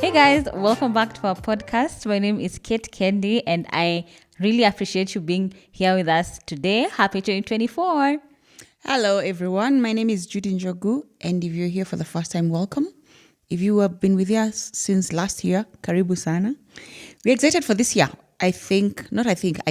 Hey guys, welcome back to our podcast. My name is Kate Candy and I really appreciate you being here with us today. Happy 2024. Hello, everyone. My name is Judy Njogu, and if you're here for the first time, welcome. If you have been with us since last year, karibu sana. We're excited for this year. I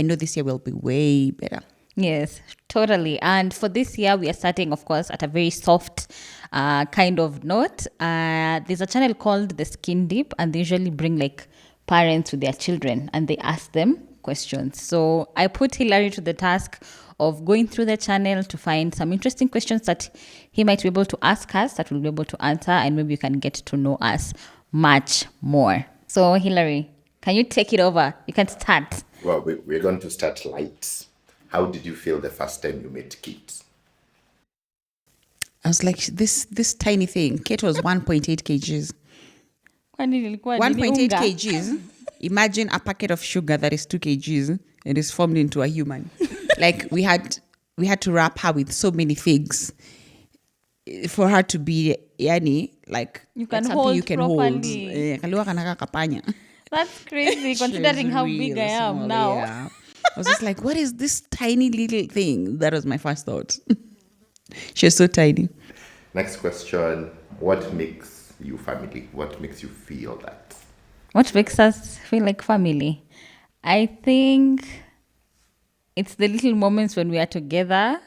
know this year will be way better. Yes, totally. And for this year, we are starting, of course, at a very soft kind of note. There's a channel called The Skin Deep, and they usually bring like parents with their children and they ask them questions. So I put Hilary to the task of going through the channel to find some interesting questions that he might be able to ask us, that we'll be able to answer, and maybe you can get to know us much more. So Hilary, can you take it over? You can start. Well, we're going to start light. How did you feel the first time you met Kate? I was like, this tiny thing. Kate was 1.8 kgs. 1.8 kgs. Imagine a packet of sugar that is 2 kgs and is formed into a human. Like we had to wrap her with so many things for her to be like you can something hold you can properly. hold. That's crazy considering how big I am small, now. Yeah. I was just like, what is this tiny little thing? That was my first thought. She's so tiny. Next question. What makes you family? What makes you feel that? What makes us feel like family? I think it's the little moments when we are together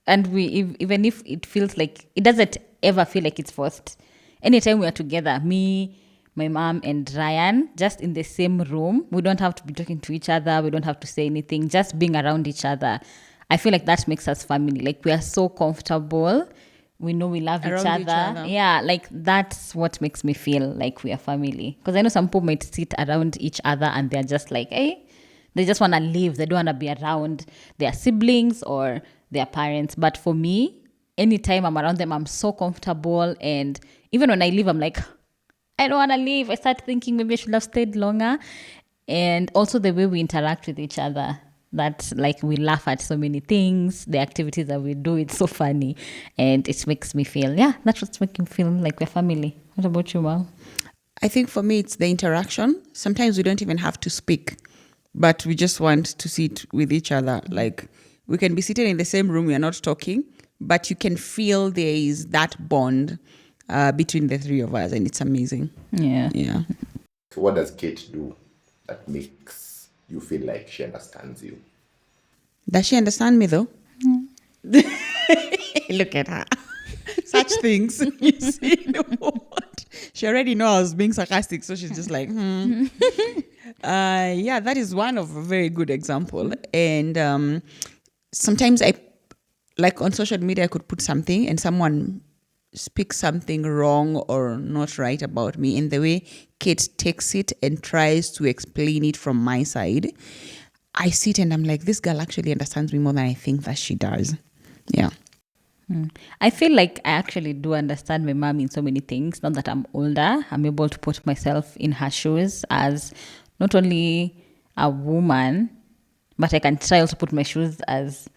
and even if it feels like, it doesn't ever feel like it's forced. Anytime we are together, me, my mom and Ryan, just in the same room, we don't have to be talking to each other. We don't have to say anything, just being around each other. I feel like that makes us family. Like we are so comfortable. We know we love each other. Yeah, like that's what makes me feel like we are family. Because I know some people might sit around each other and they're just like, hey, they just want to live. They don't want to be around their siblings or their parents. But for me, anytime I'm around them, I'm so comfortable. And even when I leave, I'm like, I don't want to leave. I start thinking maybe I should have stayed longer. And also the way we interact with each other. That like we laugh at so many things, the activities that we do, it's so funny. And it makes me feel, that's what's making me feel like we're family. What about you, Mal? I think for me, it's the interaction. Sometimes we don't even have to speak, but we just want to sit with each other. Like we can be sitting in the same room, we are not talking, but you can feel there is that bond between the three of us, and it's amazing. Yeah. So what does Kate do that makes you feel like she understands you? Does she understand me though? Look at her. Such things. You see what? She already knows I was being sarcastic, so she's just like, that is one of a very good example. And sometimes I, like on social media, I could put something and someone speaks something wrong or not right about me, and the way Kate takes it and tries to explain it from my side, I sit and I'm like, this girl actually understands me more than I think that she does. Yeah. I feel like I actually do understand my mom in so many things. Now that I'm older, I'm able to put myself in her shoes as not only a woman, but I can try also put my shoes as,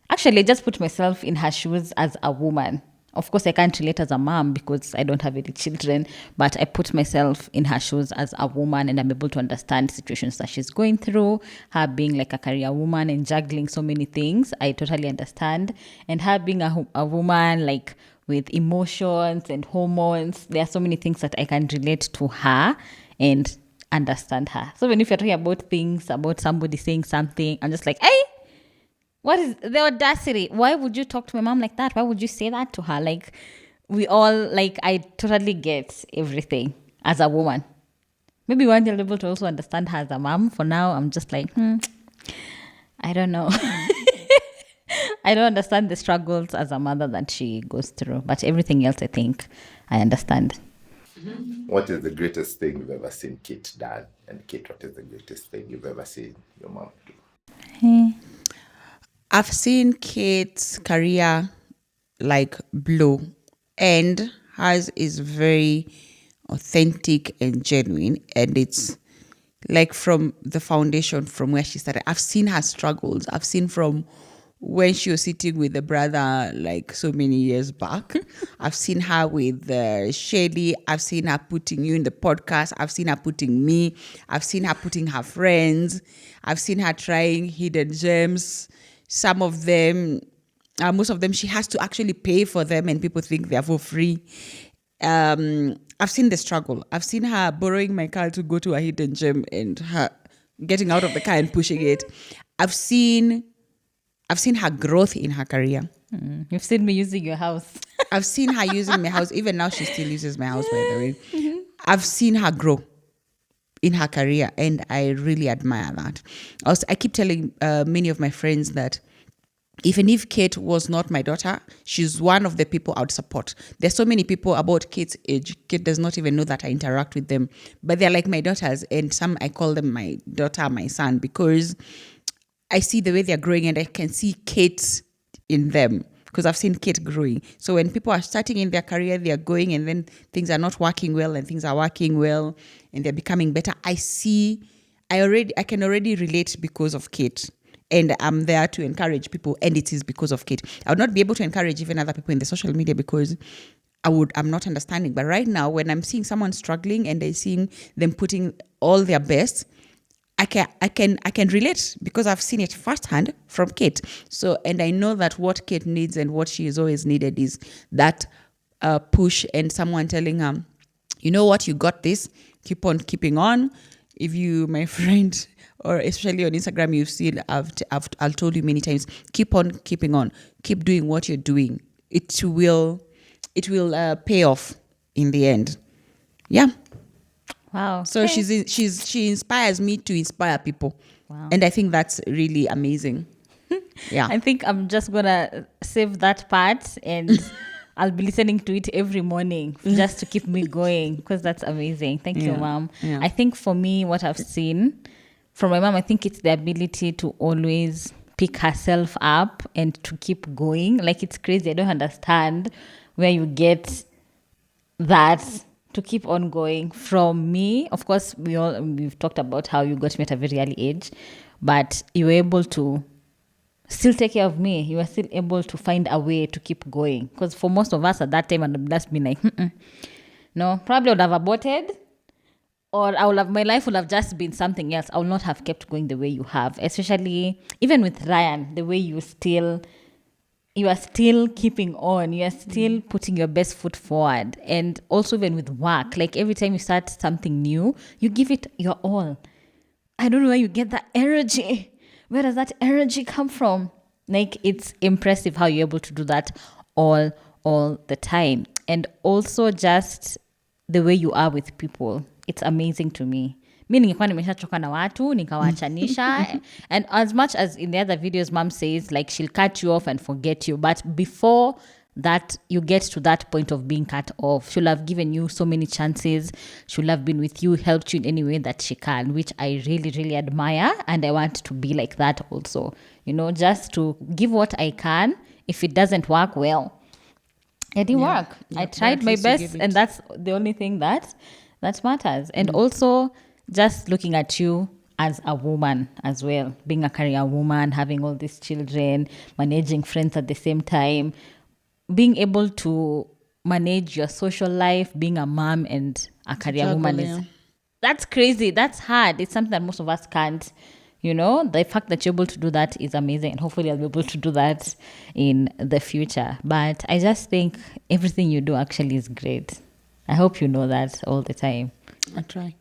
actually just put myself in her shoes as a woman. Of course, I can't relate as a mom because I don't have any children, but I put myself in her shoes as a woman and I'm able to understand situations that she's going through, her being like a career woman and juggling so many things. I totally understand. And her being a woman like with emotions and hormones, there are so many things that I can relate to her and understand her. So when if you're talking about things, about somebody saying something, I'm just like, hey, what is the audacity? Why would you talk to my mom like that? Why would you say that to her? Like, we all, like, I totally get everything as a woman. Maybe one day I'll be able to also understand her as a mom. For now, I'm just like, I don't know. I don't understand the struggles as a mother that she goes through. But everything else, I think, I understand. What is the greatest thing you've ever seen Kate done? And Kate, what is the greatest thing you've ever seen your mom do? I've seen Kate's career like blow, and hers is very authentic and genuine, and it's like from the foundation from where she started. I've seen her struggles. I've seen from when she was sitting with the brother like so many years back. I've seen her with Shelly. I've seen her putting you in the podcast. I've seen her putting me. I've seen her putting her friends. I've seen her trying hidden gems. Some of them, most of them, she has to actually pay for them, and people think they're for free. I've seen the struggle. I've seen her borrowing my car to go to a hidden gem and her getting out of the car and pushing it. I've seen her growth in her career. You've seen me using your house. I've seen her using my house. Even now, she still uses my house, by the way. I've seen her grow in her career, and I really admire that. Also, I keep telling many of my friends that even if Kate was not my daughter, she's one of the people I would support. There's so many people about Kate's age. Kate does not even know that I interact with them, but they're like my daughters, and some I call them my daughter, my son, because I see the way they're growing, and I can see Kate in them because I've seen Kate growing. So when people are starting in their career, they're going, and then things are not working well, and things are working well, and they're becoming better. I can already relate because of Kate. And I'm there to encourage people, and it is because of Kate. I would not be able to encourage even other people in the social media because I'm not understanding. But right now, when I'm seeing someone struggling and I'm seeing them putting all their best, I can relate because I've seen it firsthand from Kate. So, and I know that what Kate needs and what she has always needed is that push and someone telling her, you know what, you got this. Keep on keeping on. If you, my friend, or especially on Instagram, you've seen, I've told you many times, keep on keeping on. Keep doing what you're doing. It will pay off in the end. Yeah. Wow. So Okay. she inspires me to inspire people. Wow. And I think that's really amazing. Yeah. I think I'm just gonna save that part and I'll be listening to it every morning just to keep me going because that's amazing. Thank you, Yeah. Mom. Yeah. I think for me, what I've seen from my mom, I think it's the ability to always pick herself up and to keep going. Like, it's crazy. I don't understand where you get that to keep on going. From me, of course, we've talked about how you got me at a very early age, but you were able to still take care of me. You were still able to find a way to keep going. Because for most of us at that time, I'd just been like, no, probably would have aborted, or my life would have just been something else. I would not have kept going the way you have. Especially even with Ryan, the way you are still keeping on. You are still putting your best foot forward. And also even with work, like every time you start something new, you give it your all. I don't know where you get that energy. Where does that energy come from? Like, it's impressive how you're able to do that all the time. And also just the way you are with people. It's amazing to me. Mi ningekuwa nimeshachoka na watu nikawaachanisha. And as much as in the other videos, Mom says like she'll cut you off and forget you, but before that you get to that point of being cut off, she'll have given you so many chances. She'll have been with you, helped you in any way that she can, which I really, really admire. And I want to be like that also, just to give what I can. If it doesn't work, well, it didn't work. Yeah, I tried my best, and that's the only thing that matters. And also just looking at you as a woman as well, being a career woman, having all these children, managing friends at the same time, being able to manage your social life, being a mom and a career woman that's crazy. That's hard. It's something that most of us can't. The fact that you're able to do that is amazing, and hopefully I'll be able to do that in the future. But I just think everything you do actually is great. I hope you know that all the time. I try.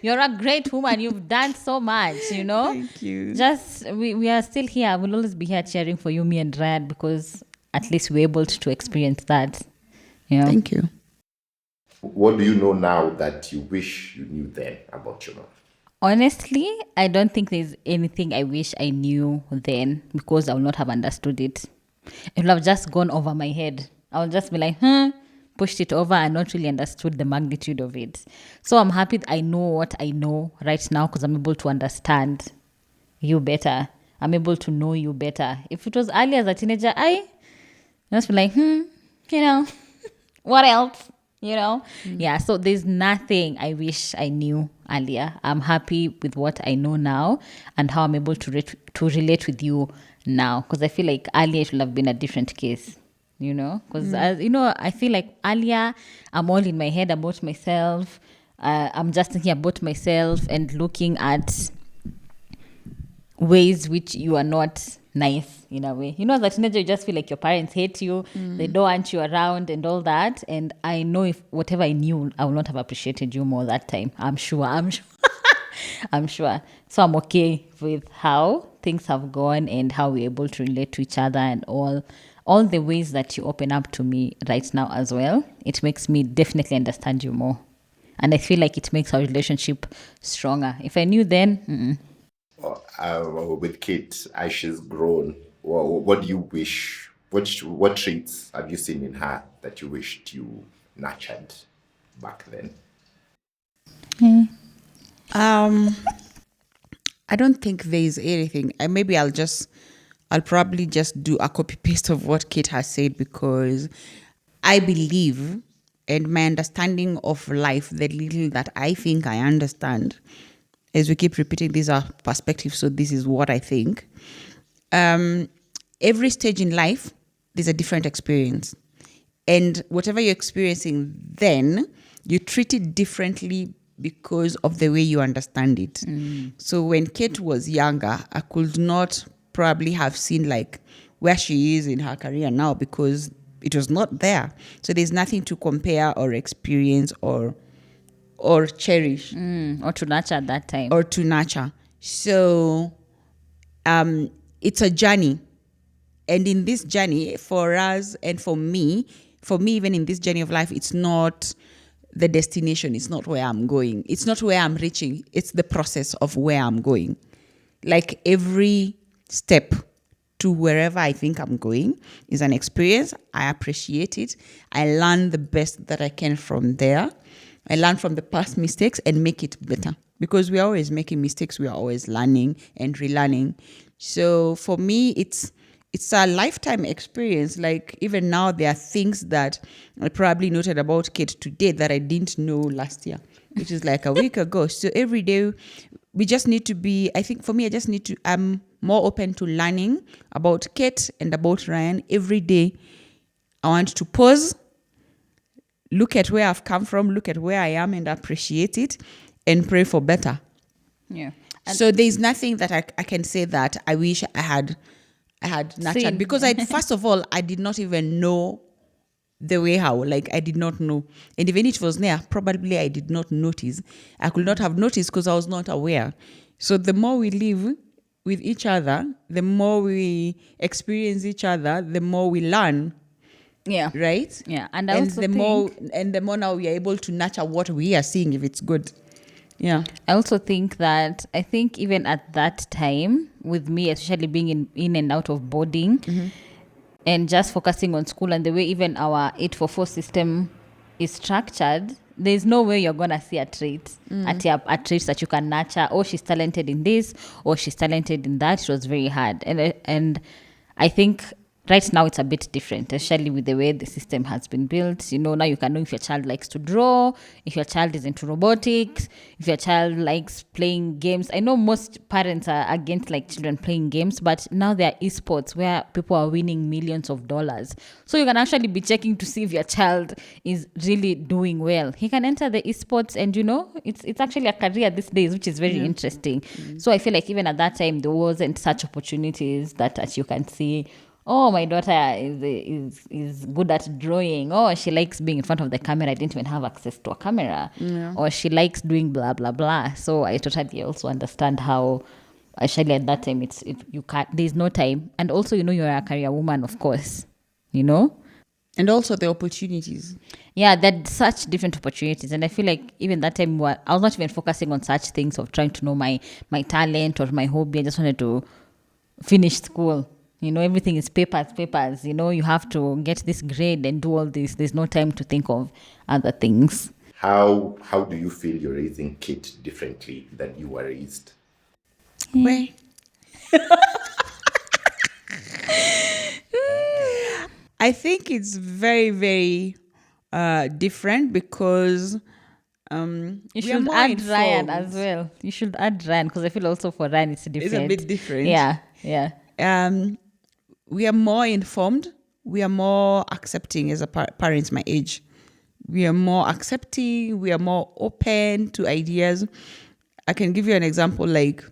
You're a great woman. You've done so much, Thank you. Just, we are still here. We'll always be here cheering for you, me and Ryan, because at least we're able to experience that. Thank you. What do you know now that you wish you knew then about your mom? Honestly, I don't think there's anything I wish I knew then, because I would not have understood it. It would have just gone over my head. I would just be like, pushed it over and not really understood the magnitude of it. So I'm happy that I know what I know right now, because I'm able to understand you better. I'm able to know you better. If it was early as a teenager, I just be like, what else? Yeah, so there's nothing I wish I knew earlier. I'm happy with what I know now and how I'm able to relate with you now, because I feel like earlier it should have been a different case, because as you know, I feel like earlier I'm all in my head about myself. I'm just thinking about myself and looking at ways which you are not nice in a way. As a teenager, you just feel like your parents hate you, they don't want you around and all that. And I know if whatever I knew, I would not have appreciated you more that time. I'm sure. I'm sure. So I'm okay with how things have gone and how we're able to relate to each other and all the ways that you open up to me right now as well. It makes me definitely understand you more. And I feel like it makes our relationship stronger. If I knew then, With Kate, as she's grown, what do you wish? What traits have you seen in her that you wished you nurtured back then? I don't think there is anything. Maybe I'll probably just do a copy paste of what Kate has said, because I believe, and my understanding of life, the little that I think I understand, as we keep repeating, these are perspectives, so this is what I think. Every stage in life, there's a different experience. And whatever you're experiencing then, you treat it differently because of the way you understand it. So when Kate was younger, I could not probably have seen like where she is in her career now, because it was not there. So there's nothing to compare or experience or cherish or to nurture at that time. or to nurture. So it's a journey. And in this journey, for us and for me, even in this journey of life, it's not the destination. It's not where I'm going. It's not where I'm reaching. It's the process of where I'm going. Like every step to wherever I think I'm going is an experience. I appreciate it. I learn the best that I can from there. I learn from the past mistakes and make it better, because we are always making mistakes. We are always learning and relearning. So for me, it's a lifetime experience. Like even now, there are things that I probably noted about Kate today that I didn't know last year, which is like a week ago. So every day we just need to be, I think for me, I'm more open to learning about Kate and about Ryan. Every day I want to pause, look at where I've come from, look at where I am and appreciate it and pray for better. Yeah. So there's nothing that I can say that I wish I had nurtured, Seen. because first of all, I did not even know the way how, like I did not know. And even if it was there, probably I did not notice. I could not have noticed because I was not aware. So the more we live with each other, the more we experience each other, the more we learn. Yeah. Right? Yeah. And I also the more now we are able to nurture what we are seeing, if it's good. Yeah. I also think that even at that time, with me especially being in and out of boarding, and just focusing on school and the way even our 844 system is structured, there's no way you're gonna see a trait a traits that you can nurture. Oh, she's talented in this, or she's talented in that. It was very hard, and I think right now it's a bit different, especially with the way the system has been built. Now you can know if your child likes to draw, if your child is into robotics, if your child likes playing games. I know most parents are against like children playing games, but now there are esports where people are winning millions of dollars. So you can actually be checking to see if your child is really doing well. He can enter the esports, and it's actually a career these days, which is very interesting. So I feel like even at that time there wasn't such opportunities that as you can see, oh, my daughter is good at drawing. Oh, she likes being in front of the camera. I didn't even have access to a camera. Or she likes doing blah, blah, blah. So I totally also understand how, actually at that time, there's no time. And also, you're a career woman, of course, And also the opportunities. Yeah, there's such different opportunities. And I feel like even that time, I was not even focusing on such things of trying to know my talent or my hobby. I just wanted to finish school. Everything is papers. You have to get this grade and do all this. There's no time to think of other things. How do you feel you're raising Kate differently than you were raised? Where? I think it's very, very different, because You we are should more add Ryan informed. as well. You should add Ryan, because I feel also for Ryan it's different. It's a bit different. Yeah. We are more informed. We are more accepting as a parents my age. We are more accepting. We are more open to ideas. I can give you an example. Like,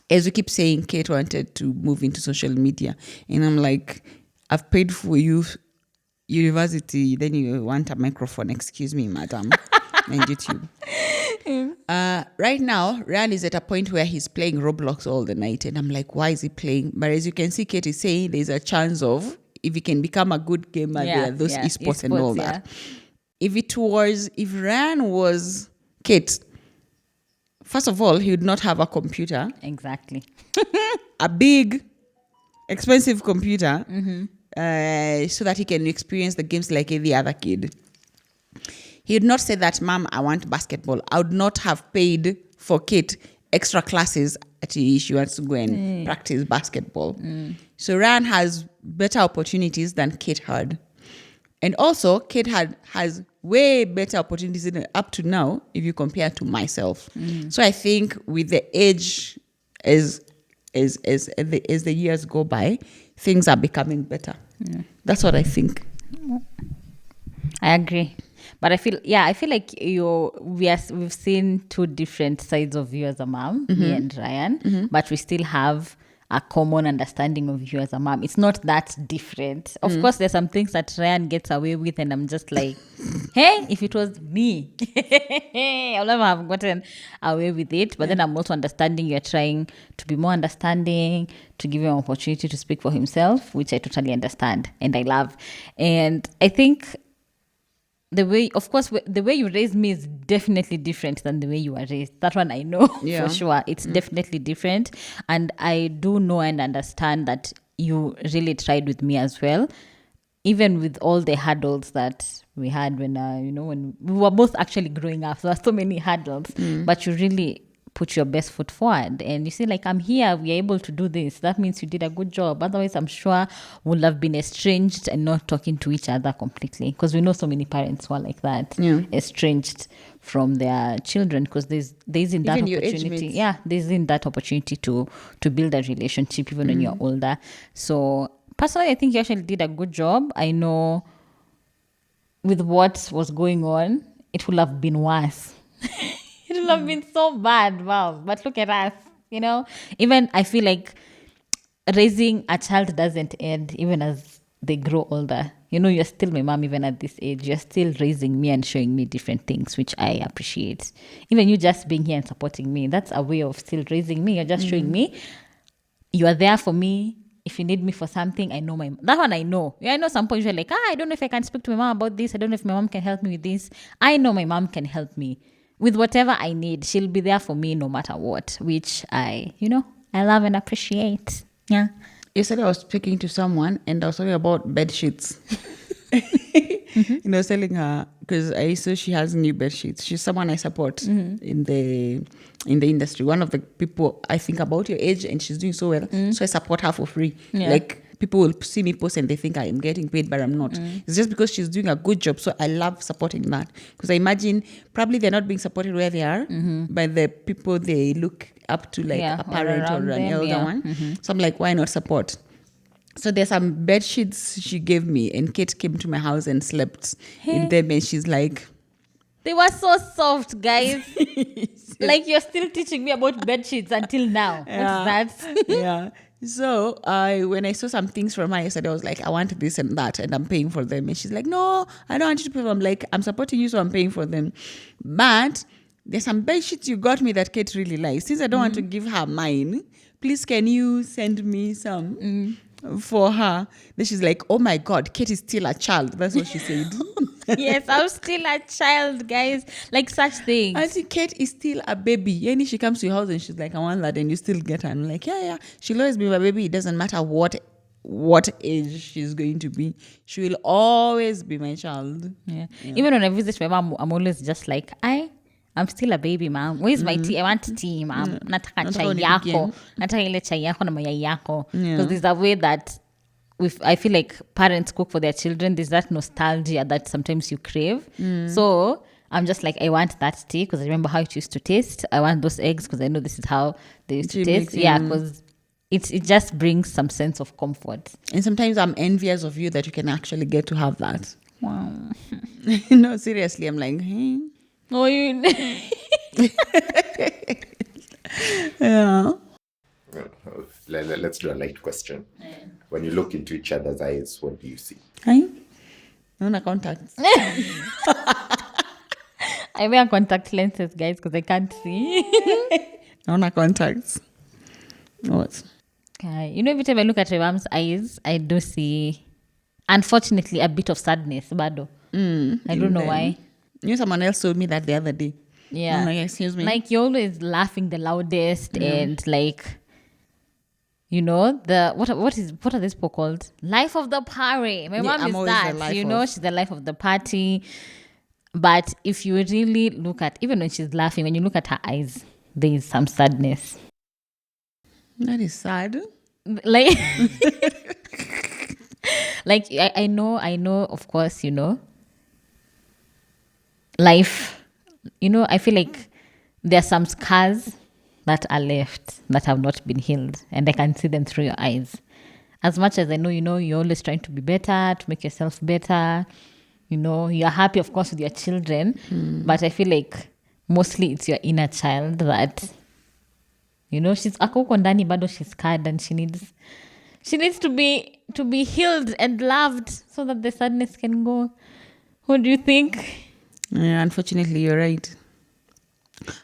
as we keep saying, Kate wanted to move into social media, and I'm like, I've paid for you university, then you want a microphone. Excuse me, madam, and YouTube. Right now, Ryan is at a point where he's playing Roblox all the night, and I'm like, why is he playing? But as you can see, Kate is saying there's a chance of, if he can become a good gamer, there are those esports and all that. If Ryan was Kate, first of all, he would not have a computer. Exactly. A big, expensive computer, so that he can experience the games like any other kid. He would not say that, Mom, I want basketball. I would not have paid for Kate extra classes until she wants to go and practice basketball. So Ryan has better opportunities than Kate had. And also, Kate has way better opportunities up to now if you compare to myself. So I think with the age, as the years go by, things are becoming better. That's what I think. I agree. But I feel like we've seen two different sides of you as a mom, me and Ryan, but we still have a common understanding of you as a mom. It's not that different. Of course, there's some things that Ryan gets away with, and I'm just like, hey, if it was me, I'll never have gotten away with it. But then I'm also understanding you're trying to be more understanding, to give him an opportunity to speak for himself, which I totally understand and I love. And I think the way you raised me is definitely different than the way you were raised. That one I know for sure. It's definitely different. And I do know and understand that you really tried with me as well. Even with all the hurdles that we had when we were both actually growing up. There were so many hurdles. But you really put your best foot forward, and you say, like, I'm here, we're able to do this. That means you did a good job. Otherwise, I'm sure we'll have been estranged and not talking to each other completely, because we know so many parents who are like that, estranged from their children, because there isn't that opportunity. There isn't that opportunity to build a relationship even when you're older. So personally, I think you actually did a good job. I know with what was going on, it would have been worse. It would have been so bad, wow. But look at us, Even I feel like raising a child doesn't end even as they grow older. You're still my mom even at this age. You're still raising me and showing me different things, which I appreciate. Even you just being here and supporting me, that's a way of still raising me. You're just showing me you are there for me. If you need me for something, I know that one I know. I know some point you're like, I don't know if I can speak to my mom about this. I don't know if my mom can help me with this. I know my mom can help me with whatever I need. She'll be there for me no matter what, which I love and appreciate. Yeah. Yesterday I was speaking to someone and I was talking about bed sheets. I was telling her, because I saw she has new bed sheets. She's someone I support in the industry. One of the people I think about your age, and she's doing so well. So I support her for free. Yeah. Like, people will see me post and they think I am getting paid, but I'm not. It's just because she's doing a good job. So I love supporting that, because I imagine probably they're not being supported where they are by the people they look up to, like a parent or an elder one. So I'm like, why not support? So there's some bed sheets she gave me, and Kate came to my house and slept in them, and she's like, they were so soft, guys. Like, you're still teaching me about bed sheets until now. What's that? Yeah. So when I saw some things from her yesterday, I was like, I want this and that, and I'm paying for them. And she's like, no, I don't want you to pay for them. I'm like, I'm supporting you, so I'm paying for them. But there's some bed sheets you got me that Kate really likes. Since I don't want to give her mine, please can you send me some for her? Then she's like, oh my God, Kate is still a child. That's what she said. Yes, I'm still a child, guys. Like, such things. Auntie Kate is still a baby. And she comes to your house and she's like, I want that, and you still get her. I'm like, yeah. She'll always be my baby. It doesn't matter what age she's going to be. She will always be my child. Yeah. Even when I visit my mom, I'm always just like, I'm still a baby, mom. Where's my tea? I want tea, mom. Nataka chai yako. Nataka ile chai yako na mayai yako. Because there's a way that I feel like parents cook for their children. There's that nostalgia that sometimes you crave. So I'm just like, I want that tea because I remember how it used to taste. I want those eggs because I know this is how they used to taste. Yeah, because it just brings some sense of comfort. And sometimes I'm envious of you that you can actually get to have that. Wow. No, seriously, I'm like, hey. Oh, you. Yeah. Let's do a light question. When you look into each other's eyes, what do you see? Hi. No contacts. I wear contact lenses, guys, because I can't see. No contacts. What? Okay. Every time I look at my mom's eyes, I do see, unfortunately, a bit of sadness, Bado. I don't know why. Someone else told me that the other day. Yeah. I'm like, excuse me. Like, you're always laughing the loudest and like, what are these people called? Life of the party. My mom I'm is always the that. life She's the life of the party. But if you really look at, even when she's laughing, when you look at her eyes, there is some sadness. That is sad. Like, like I know, of course, life, I feel like there are some scars that are left that have not been healed, and I can see them through your eyes. As much as I know, you're always trying to be better, to make yourself better. You're happy, of course, with your children, but I feel like mostly it's your inner child that, she's ako ndani bado, she's scared, and she needs to be healed and loved so that the sadness can go. What do you think? Yeah, unfortunately, you're right.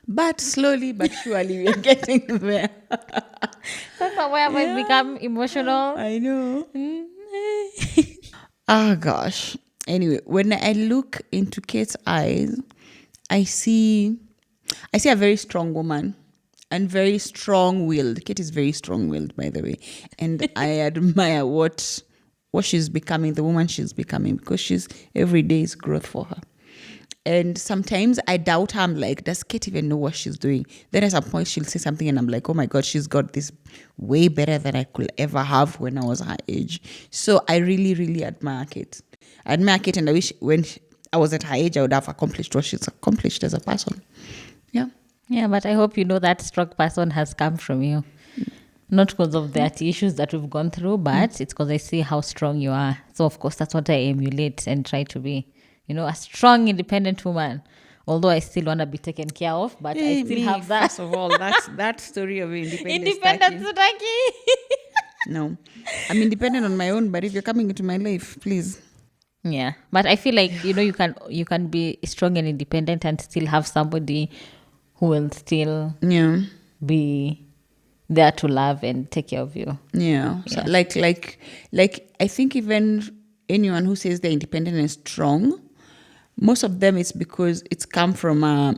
But slowly but surely we're getting there. That's why I become emotional. I know. Oh gosh. Anyway, when I look into Kate's eyes, I see a very strong woman and very strong-willed. Kate is very strong-willed, by the way, and I admire what she's becoming, the woman she's becoming, because every day is growth for her. And sometimes I doubt her. I'm like, does Kate even know what she's doing? Then at some point she'll say something and I'm like, oh my God, she's got this way better than I could ever have when I was her age. So I really, really admire Kate. I admire Kate, and I wish when I was at her age, I would have accomplished what she's accomplished as a person. Yeah. Yeah, but I hope that strong person has come from you. Not because of the issues that we've gone through, but it's because I see how strong you are. So, of course, that's what I emulate and try to be. A strong, independent woman. Although I still want to be taken care of, but I still have that. First of all, that story of independence. Independence, Sutaki. No. I'm independent on my own, but if you're coming into my life, please. Yeah. But I feel like, you can be strong and independent and still have somebody who will still be there to love and take care of you. Yeah. So like I think even anyone who says they're independent and strong, most of them it's because it's come from a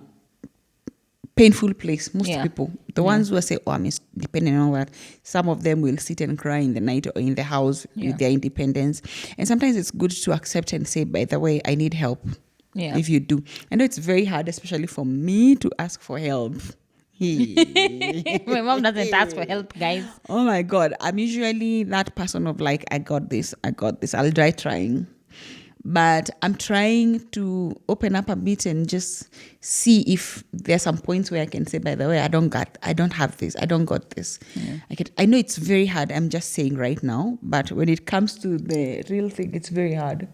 painful place. Most people, the ones who say, oh, I'm independent and all that, some of them will sit and cry in the night or in the house with their independence. And sometimes it's good to accept and say, by the way, I need help. Yeah. If you do. I know it's very hard, especially for me, to ask for help. My mom doesn't ask for help, guys. Oh my God. I'm usually that person of like, I got this. I'll try trying. But I'm trying to open up a bit and just see if there's some points where I can say, by the way, I don't have this. I don't got this. Yeah. I know it's very hard. I'm just saying right now. But when it comes to the real thing, it's very hard.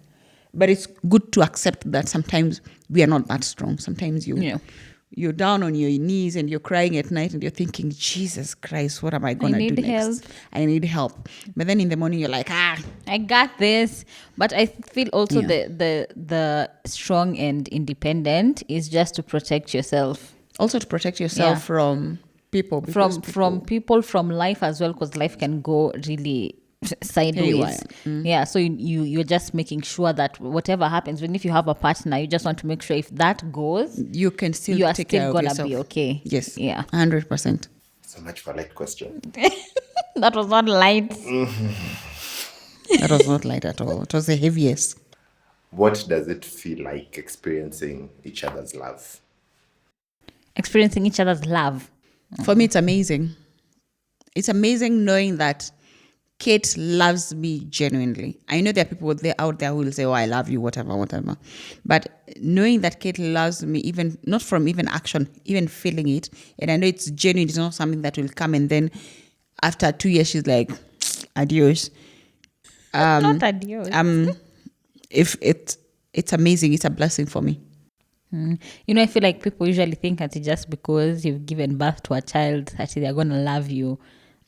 But it's good to accept that sometimes we are not that strong. Sometimes you're down on your knees and you're crying at night and you're thinking, Jesus Christ, what am I going to do next? I need help. But then in the morning you're like, I got this. But I feel also the strong and independent is just to protect yourself. Also to protect yourself from people. From people, from life as well, because life can go really sideways. Yeah, so you're just making sure that whatever happens, even if you have a partner, you just want to make sure if that goes, you can still you are take still care of gonna yourself. be okay. Yes. Yeah. 100%. So much for light question. That was not light. That was not light at all. It was the heaviest. What does it feel like experiencing each other's love? Experiencing each other's love. For me, it's amazing. It's amazing knowing that Kate loves me genuinely. I know there are people out there who will say, oh, I love you, whatever. But knowing that Kate loves me, even not from even action, even feeling it, and I know it's genuine, it's not something that will come and then after 2 years, she's like, adios. Not adios. If it's amazing, it's a blessing for me. You know, I feel like people usually think that just because you've given birth to a child, actually they're going to love you.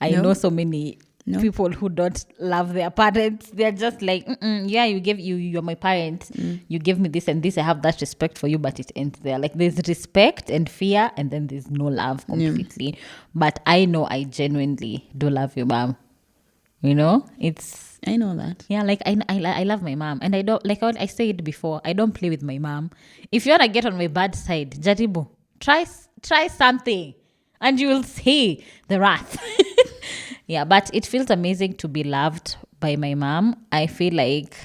I No. know so many No. people who don't love their parents. They're just like, yeah, you're my parents. You give me this and this. I have that respect for you, but it ends there. Like there's respect and fear, and then there's no love completely. But I know I genuinely do love you, mom. You know, I know that. yeah, like I love my mom, and I don't like I said before, I don't play with my mom. If you wanna get on my bad side, Jaribu, try something, and you will see the wrath. Yeah, but it feels amazing to be loved by my mom. I feel like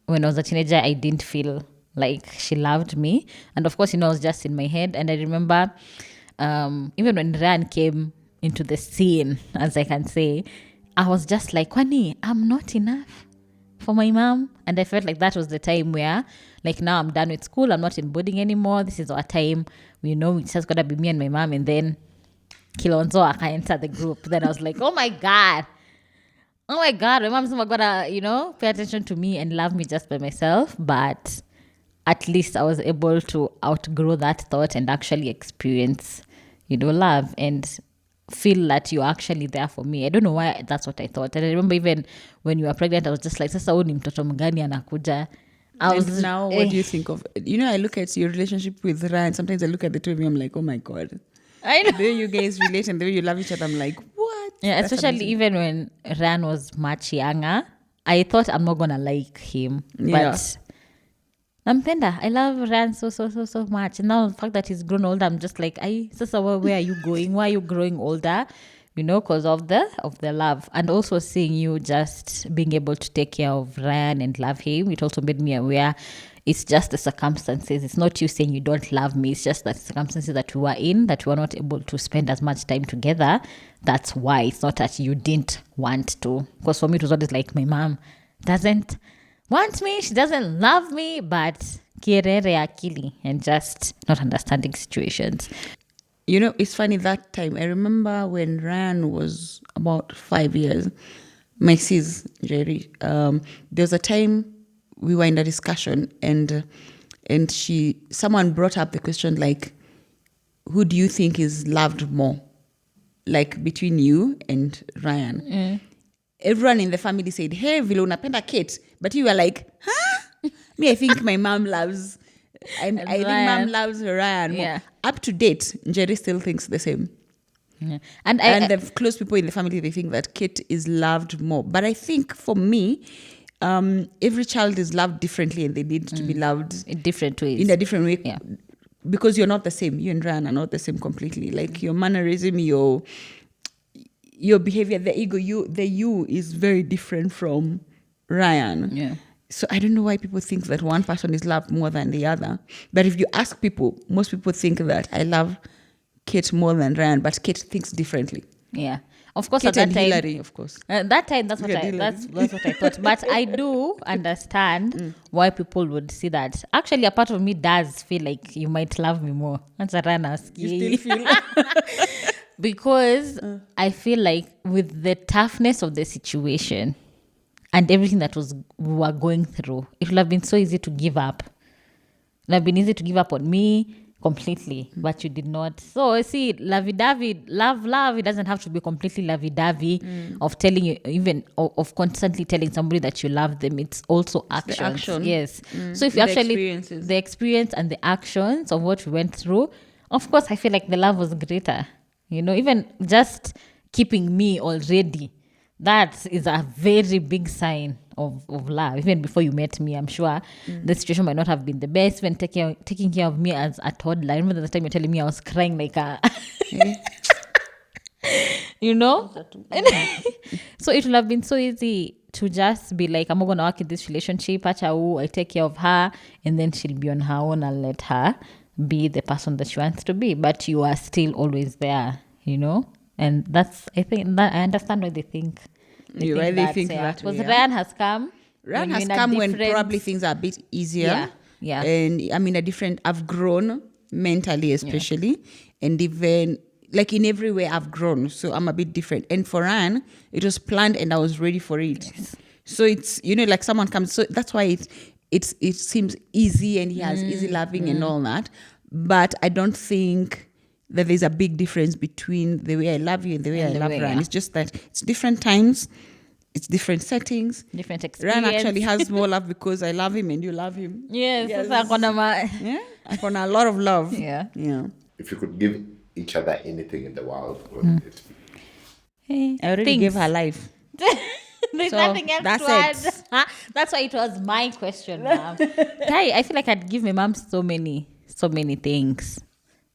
when I was a teenager, I didn't feel like she loved me, and of course, you know, I was just in my head. And I remember, even when Ryan came into the scene, as I can say, I was just like, Kwani, I'm not enough for my mom. And I felt like that was the time where, like, now I'm done with school. I'm not in boarding anymore. This is our time. We know it's just got to be me and my mom. And then Kilonzo aka enter the group. Then I was like, oh my God, my mom's not gonna, you know, pay attention to me and love me just by myself. But at least I was able to outgrow that thought and actually experience, you know, love and feel that you're actually there for me. I don't know why that's what I thought. And I remember even when you were pregnant, I was just like, sasa huyu ni mtoto mgani anakuja. And now, what do you think of? You know, I look at your relationship with Ryan. Sometimes I look at the two of you. I'm like, oh my God. I know. The way you guys relate and the way you love each other, I'm like, what? Yeah, That's especially amazing. even when Ryan was much younger, I thought I'm not gonna like him, Yeah. but nampenda. I love Ryan so much. And now the fact that he's grown older, I'm just like, sasa, where are you going? Why are you growing older? You know, because of the love, and also seeing you just being able to take care of Ryan and love him. It also made me aware it's just the circumstances. It's not you saying you don't love me. It's just the circumstances that we were in, that we were not able to spend as much time together. That's why. It's not that you didn't want to. Because for me, it was always like, my mom doesn't want me. She doesn't love me, but kierere akili and just not understanding situations. You know, it's funny that time. I remember when Ryan was about 5 years, my sis, Jerry, there was a time we were in a discussion and someone brought up the question like, who do you think is loved more? Like between you and Ryan. Everyone in the family said, hey, vile unapenda Kate. But you were like, huh? Me, I think my mom loves... I think mom loves Ryan more. Yeah. Up to date, Jerry still thinks the same. Yeah. And the close people in the family, they think that Kate is loved more. But I think for me, every child is loved differently and they need to be loved in different ways. in a different way. Yeah. Because you're not the same. You and Ryan are not the same completely. Like your mannerism, your behavior, the ego, the you is very different from Ryan. Yeah. So I don't know why people think that one person is loved more than the other. But if you ask people, most people think that I love Kate more than Ryan, but Kate thinks differently. Yeah. Of course, Kate at that and time, Hillary, of course. that time, that's what Yeah, I Hillary. that's what I thought. But I do understand why people would see that. Actually, a part of me does feel like you might love me more. That's a run. You still feel... Because I feel like with the toughness of the situation and everything that we were going through, it would have been so easy to give up. It would have been easy to give up on me completely, but you did not. So see, lovey-dovey, love, it doesn't have to be completely lovey-dovey of telling you, even of constantly telling somebody that you love them. It's also actions. the action. Yes. So if you The actually, experiences. the experience and the actions of what we went through, of course, I feel like the love was greater. You know, even just keeping me already, that is a very big sign of love. Even before you met me, I'm sure the situation might not have been the best. When taking care of me as a toddler, I remember the time you're telling me I was crying like a... you know? So it would have been so easy to just be like, I'm not going to work in this relationship. I take care of her and then she'll be on her own. I'll let her be the person that she wants to be. But you are still always there, you know? And that's, I think, that I understand why they think. Why they think that Because way, Ryan has come. Ryan when has you're in a come when different- probably things are a bit easier. Yeah. And I'm in a different... I've grown mentally especially. And even... like in every way I've grown, so I'm a bit different. And for Anne, it was planned and I was ready for it. So it's, like someone comes, so that's why it seems easy, and he has easy loving and all that. But I don't think that there's a big difference between the way I love you and the way I love Ran. It's just that it's different times, it's different settings, different experience. Ran actually has more love because I love him and you love him. Yes. I found a lot of love. Yeah. If you could give each other anything in the world, what would it be? I already gave her life. There's So, nothing else that's to add. That's why it was my question, ma'am. I feel like I'd give my mom so many things.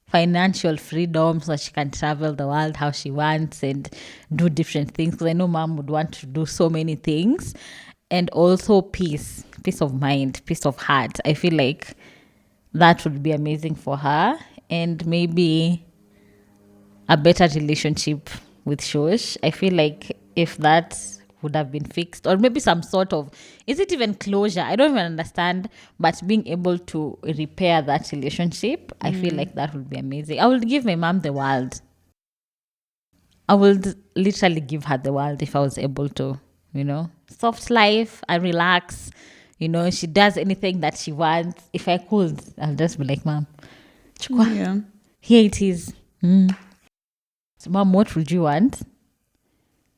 Financial freedom so she can travel the world how she wants and do different things. Because I know mom would want to do so many things. And also peace of mind, peace of heart. I feel like that would be amazing for her. And maybe a better relationship with Shosh. I feel like if that would have been fixed, or maybe some sort of, is it even closure? I don't even understand, but being able to repair that relationship, I feel like that would be amazing. I would give my mom the world. I would literally give her the world if I was able to, soft life, I relax, she does anything that she wants. If I could, I'll just be like, Mom, Yeah. here it is. So, Mom, what would you want?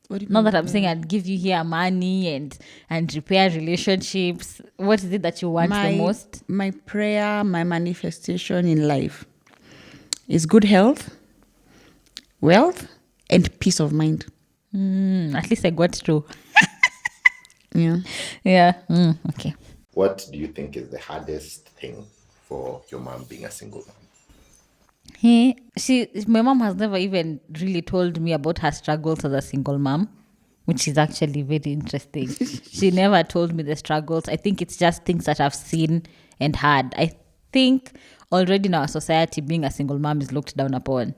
What do you Not mean? that I'm saying I'd give you here money and repair relationships. What is it that you want the most? My prayer, my manifestation in life is good health, wealth, and peace of mind. At least I got through. Yeah. Yeah. Okay. What do you think is the hardest thing for your mom being a single mom? My mom has never even really told me about her struggles as a single mom, which is actually very interesting. She never told me the struggles. I think it's just things that I've seen and heard. I think already in our society, being a single mom is looked down upon.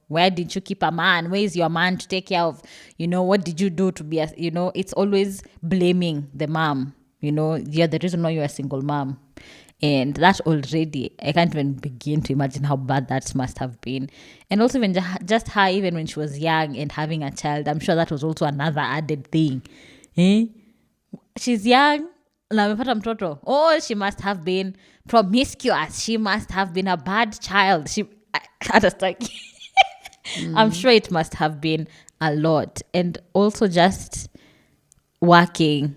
Where did you keep a man? Where is your man to take care of? What did you do to be it's always blaming the mom. You're the reason why you're a single mom. And that already, I can't even begin to imagine how bad that must have been. And also even just her, even when she was young and having a child, I'm sure that was also another added thing. She's young, na amepata mtoto. Oh, she must have been promiscuous. She must have been a bad child. I'm sure it must have been a lot. And also just working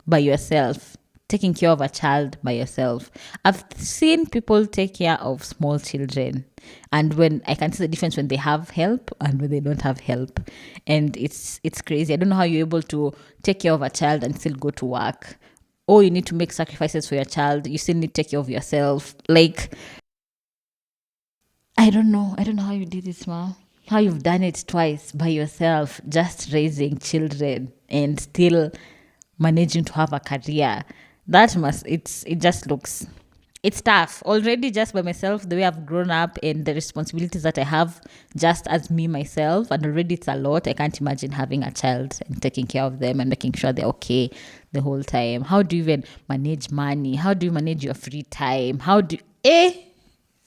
by yourself, taking care of a child by yourself. I've seen people take care of small children, and when I can see the difference when they have help and when they don't have help, and it's crazy. I don't know how you're able to take care of a child and still go to work. Or you need to make sacrifices for your child. You still need to take care of yourself. Like, I don't know how you did it, Ma. How you've done it twice by yourself, just raising children and still managing to have a career. It just looks, it's tough already just by myself, the way I've grown up and the responsibilities that I have just as me myself, and already it's a lot. I can't imagine having a child and taking care of them and making sure they're okay the whole time. How do you even manage money? How do you manage your free time?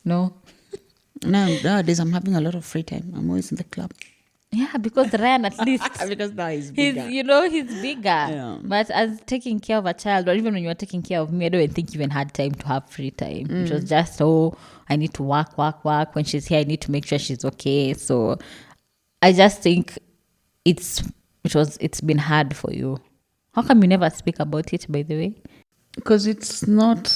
No. Nowadays, I'm having a lot of free time. I'm always in the club. Yeah, because Ryan at least Because now he's bigger. he's bigger. Yeah. But as taking care of a child, or even when you were taking care of me, I don't even think you even had time to have free time. It was just, I need to work. When she's here, I need to make sure she's okay. So I just think it's been hard for you. How come you never speak about it, by the way? Because it's not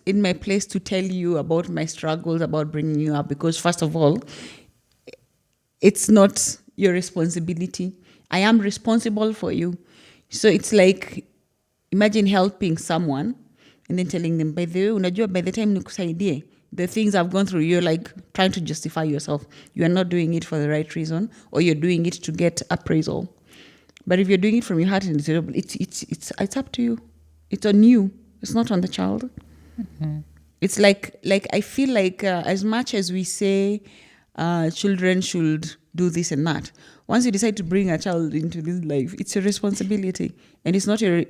in my place to tell you about my struggles about bringing you up, because first of all, it's not your responsibility. I am responsible for you. So it's like, imagine helping someone and then telling them, by the way, unajua, by the time nikusaidie, the things I've gone through, you're like trying to justify yourself. You are not doing it for the right reason, or you're doing it to get appraisal. But if you're doing it from your heart and it's up to you. It's on you. It's not on the child. Mm-hmm. It's like I feel like as much as we say children should do this and that, once you decide to bring a child into this life, it's your responsibility, and it's not you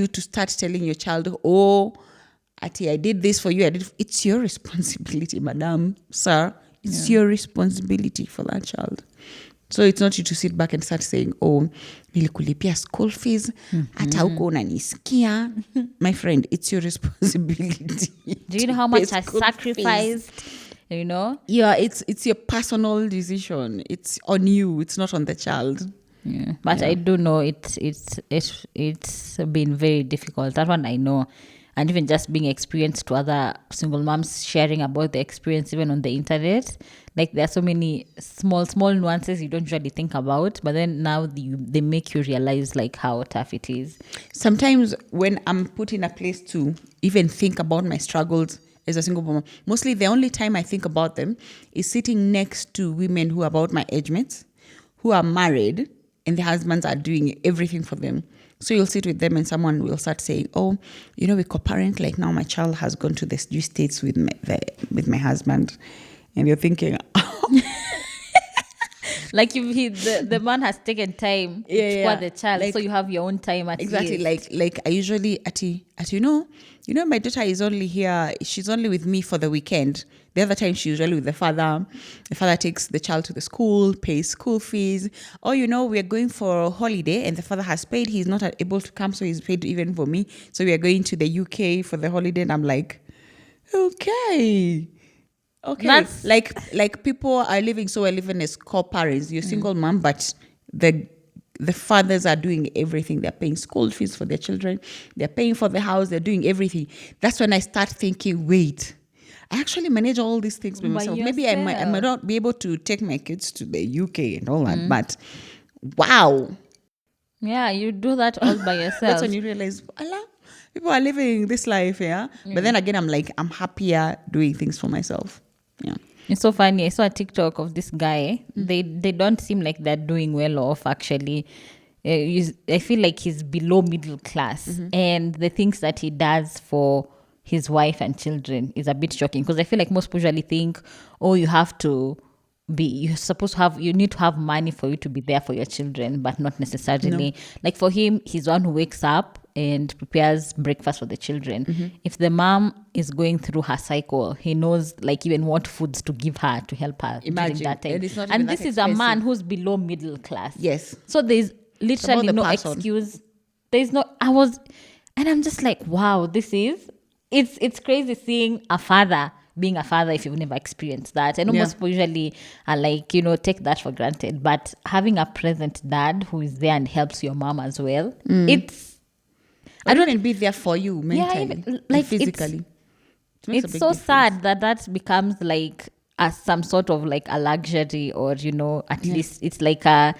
to start telling your child, Ati, I did this for you. It's your responsibility, madam, sir. It's your responsibility for that child. So it's not you to sit back and start saying, oh, nilikulipia school fees, hata huko unanisikia. My friend, it's your responsibility. Do you know how much I sacrificed? You know? Yeah, it's your personal decision. It's on you. It's not on the child. Yeah. But I do know it's been very difficult. That one I know. And even just being experienced to other single moms sharing about the experience even on the internet. Like there are so many small nuances you don't usually think about, but then now they make you realize like how tough it is. Sometimes when I'm put in a place to even think about my struggles as a single mom, mostly the only time I think about them is sitting next to women who are about my age mates, who are married and the husbands are doing everything for them. So you'll sit with them and someone will start saying, oh, you know, we co-parent, like now my child has gone to the States with my husband. And you're thinking, like the man has taken time to squat the child, like, so you have your own time at exactly least. like I usually at you know my daughter is only here, she's only with me for the weekend. The other time she's usually with the father takes the child to the school, pays school fees, or you know, we're going for a holiday and the father has paid, he's not able to come, so he's paid even for me, so we are going to the UK for the holiday. And I'm like, okay, that's like people are living so well, living as co-parents. You're single mom, but the fathers are doing everything. They're paying school fees for their children, they're paying for the house, they're doing everything. That's when I start thinking, wait, I actually manage all these things by myself. Maybe I might not be able to take my kids to the UK and all that, but wow. Yeah, you do that all by yourself. That's when you realize, Allah, people are living this life, yeah? But then again, I'm like, I'm happier doing things for myself. Yeah. It's so funny. I saw a TikTok of this guy. They don't seem like they're doing well off, actually. I feel like he's below middle class. And the things that he does for his wife and children is a bit shocking. Because I feel like most people usually think, oh, you need to have money for you to be there for your children, but not necessarily. No. Like for him, he's one who wakes up and prepares breakfast for the children. If the mom is going through her cycle, he knows like even what foods to give her to help her during that time. And this is a man who's below middle class. Yes. So there's literally no excuse. There's no, and I'm just like, wow, it's crazy seeing a father being a father if you've never experienced that. I know most people usually are like, you know, take that for granted. But having a present dad who is there and helps your mom as well, I don't even be there for you mentally, like physically. It's so sad that becomes like some sort of like a luxury, or you know, at least it's like I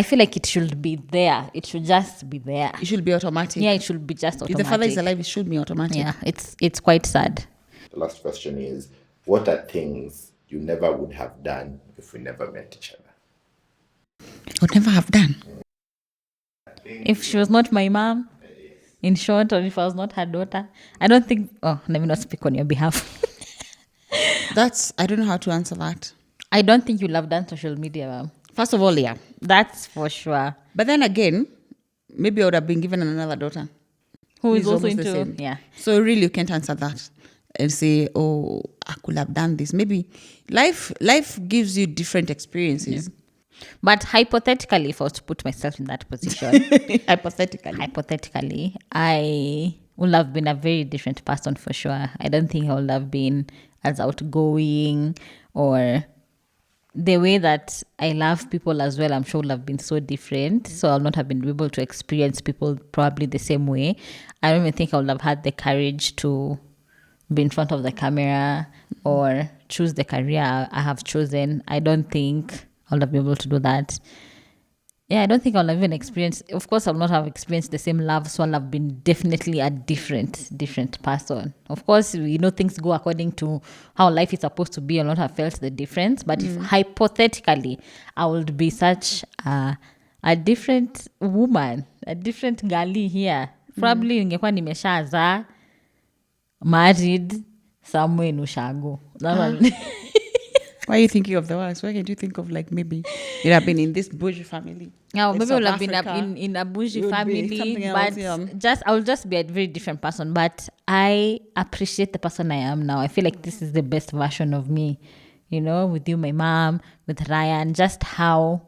feel like it should be there. It should just be there. It should be automatic. Yeah, it should be just automatic. If the father is alive, it should be automatic. Yeah, it's quite sad. The last question is, what are things you never would have done if we never met each other? Would never have done? If she was not my mom, in short, or if I was not her daughter, I don't think, let me not speak on your behalf. I don't know how to answer that. I don't think you'll have done social media, ma'am. First of all, yeah. That's for sure. But then again, maybe I would have been given another daughter. Who is also into, yeah. So really you can't answer that and say, oh, I could have done this. Maybe life gives you different experiences. Yeah. But hypothetically, if I was to put myself in that position, hypothetically, I would have been a very different person for sure. I don't think I would have been as outgoing, or the way that I love people as well, I'm sure would have been so different. So I'll not have been able to experience people probably the same way. I don't even think I would have had the courage to be in front of the camera or choose the career I have chosen. I don't think I'll have been able to do that. Yeah, I don't think I'll have even experienced, of course I'll not have experienced the same love, so I'll have been definitely a different person. Of course, you know, things go according to how life is supposed to be. I'll not have felt the difference, but if hypothetically I would be such a different woman, a different girlie here, probably ningekuwa nimeshaza, married, somewhere in Ushago. Why are you thinking of the worst? Why can't you think of like maybe you'd have been in this bougie family? Yeah, like maybe South we'll have been up Africa, in a bougie it would be family, something but else, yeah. I'll just be a very different person. But I appreciate the person I am now. I feel like this is the best version of me, with you, my mom, with Ryan, just how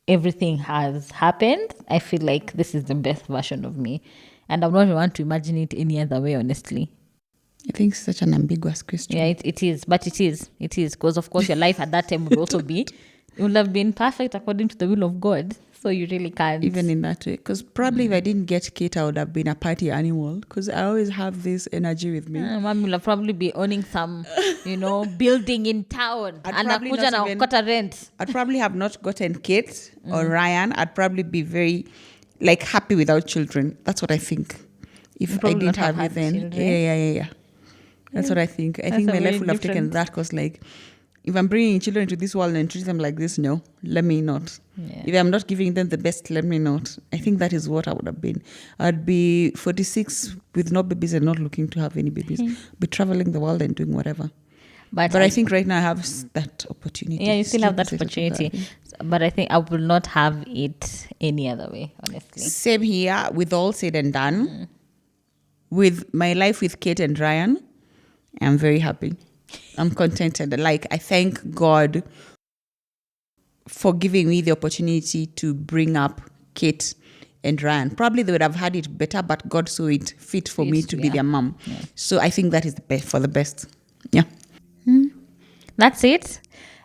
everything has happened. I feel like this is the best version of me. And I would not want to imagine it any other way, honestly. I think it's such an ambiguous question. Yeah, it is. But it is. It is. Because, of course, your life at that time would also it would have been perfect according to the will of God. So you really can't. Even in that way. Because probably if I didn't get Kate, I would have been a party animal. Because I always have this energy with me. Mom will probably be owning some, building in town. I'd probably not even- got a rent. I'd probably have not gotten Kate or Ryan. I'd probably be very happy without children. That's what I think. If I probably didn't not have you had then. children. Yeah. That's what I think. I think a my very life would have taken different- that because if I'm bringing children into this world and treat them like this, no, let me not. Yeah. If I'm not giving them the best, let me not. I think that is what I would have been. I'd be 46 with no babies and not looking to have any babies. Be traveling the world and doing whatever. But I think right now I have that opportunity. Yeah, you still have that Stupid opportunity. But I think I will not have it any other way, honestly. Same here, with all said and done. With my life with Kate and Ryan, I'm very happy. I'm contented. I thank God for giving me the opportunity to bring up Kate and Ryan. Probably they would have had it better, but God saw it fit for me to be their mom. Yeah. So I think that is the best for the best. Yeah. That's it.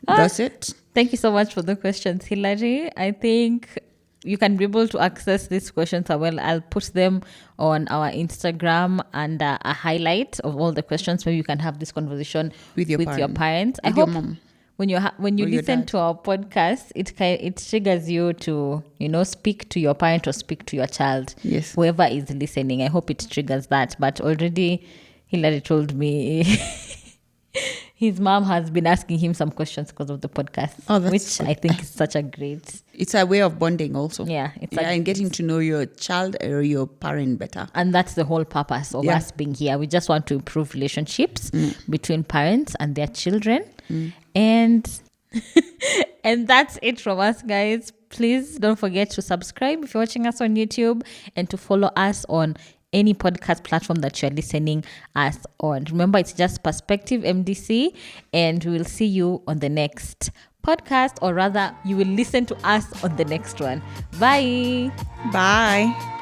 That's it. Thank you so much for the questions, Hilary. I think you can be able to access these questions as well. I'll put them on our Instagram and a highlight of all the questions. Maybe you can have this conversation with your parents. I hope mom. When you listen to our podcast, it triggers you to speak to your parent or speak to your child. Yes. Whoever is listening, I hope it triggers that. But already, Hilary told me his mom has been asking him some questions because of the podcast, which I think is such a great. It's a way of bonding also. Yeah, and getting to know your child or your parent better. And that's the whole purpose of us being here. We just want to improve relationships between parents and their children. And that's it from us, guys. Please don't forget to subscribe if you're watching us on YouTube and to follow us on any podcast platform that you're listening us on. Remember, it's just Perspective MDC, and we will see you on the next podcast, or rather, you will listen to us on the next one. Bye. Bye.